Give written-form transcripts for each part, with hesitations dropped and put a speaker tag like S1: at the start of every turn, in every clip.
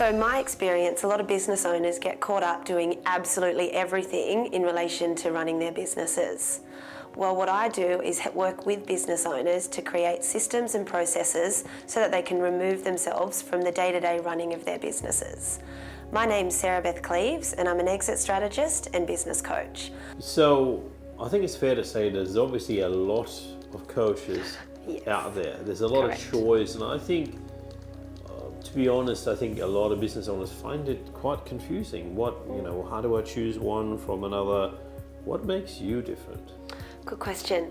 S1: So my experience, a lot of business owners get caught up doing absolutely everything in relation to running their businesses. Well, what I do is work with business owners to create systems and processes so that they can remove themselves from the day-to-day running of their businesses. My name's Sarah Beth Cleaves and I'm an exit strategist and business coach.
S2: So I think it's fair to say there's obviously a lot of coaches
S1: Yes.
S2: out there. There's a lot
S1: Correct.
S2: of choice, and I think, to be honest, I think a lot of business owners find it quite confusing. How do I choose one from another? What makes you different?
S1: Good question.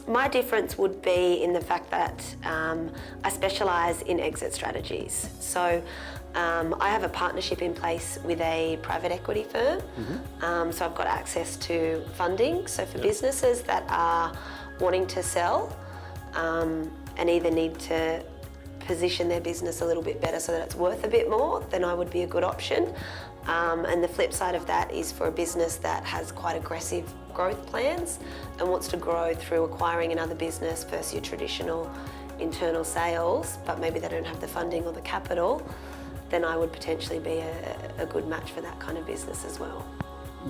S1: My difference would be in the fact that I specialise in exit strategies. So I have a partnership in place with a private equity firm. So I've got access to funding. So for businesses that are wanting to sell and either need to position their business a little bit better so that it's worth a bit more, then I would be a good option. And the flip side of that is for a business that has quite aggressive growth plans and wants to grow through acquiring another business versus your traditional internal sales, but maybe they don't have the funding or the capital, then I would potentially be a good match for that kind of business as well.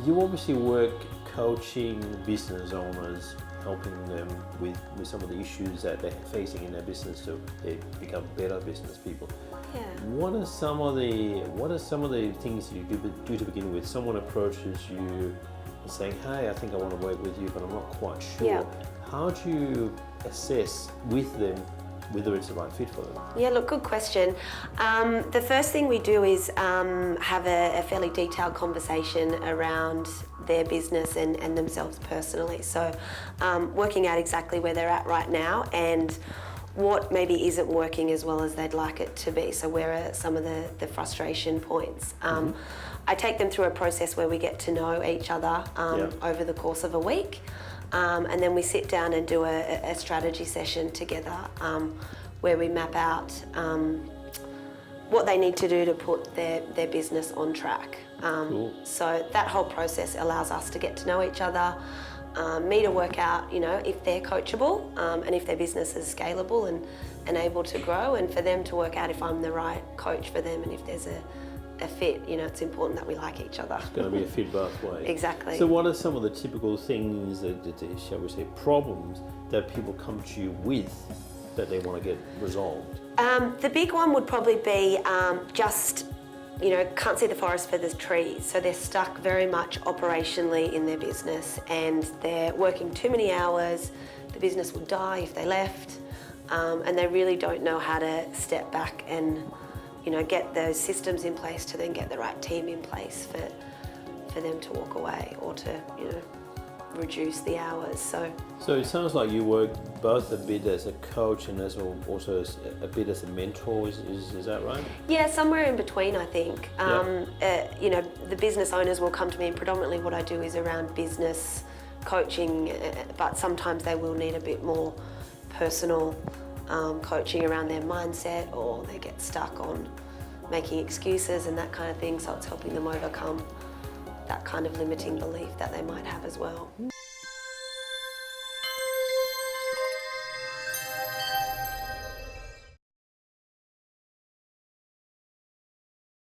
S2: You obviously work coaching business owners, helping them with some of the issues that they're facing in their business so they become better business people.
S1: Yeah.
S2: What are some of the things you do to begin with? Someone approaches you saying, "Hey, I think I want to work with you, but I'm not quite sure."
S1: Yeah.
S2: How do you assess with them whether it's the right fit for them?
S1: Yeah, look, good question. The first thing we do is have a fairly detailed conversation around their business and themselves personally. So working out exactly where they're at right now and what maybe isn't working as well as they'd like it to be. So where are some of the frustration points? I take them through a process where we get to know each other over the course of a week. And then we sit down and do a strategy session together where we map out what they need to do to put their business on track.
S2: Cool.
S1: So that whole process allows us to get to know each other, me to work out, if they're coachable and if their business is scalable and able to grow, and for them to work out if I'm the right coach for them and if there's a fit. It's important that we like each other.
S2: It's going to be a fit both ways.
S1: Exactly.
S2: So what are some of the typical things shall we say, problems that people come to you with that they want to get resolved?
S1: The big one would probably be can't see the forest for the trees. So they're stuck very much operationally in their business and they're working too many hours. The business would die if they left, and they really don't know how to step back and get those systems in place to then get the right team in place for them to walk away or to, reduce the hours. So
S2: it sounds like you work both a bit as a coach and also a bit as a mentor. Is that right?
S1: yeah, somewhere in between, I think. The business owners will come to me, and predominantly what I do is around business coaching, but sometimes they will need a bit more personal coaching around their mindset, or they get stuck on making excuses and that kind of thing, so it's helping them overcome that kind of limiting belief that they might have as well.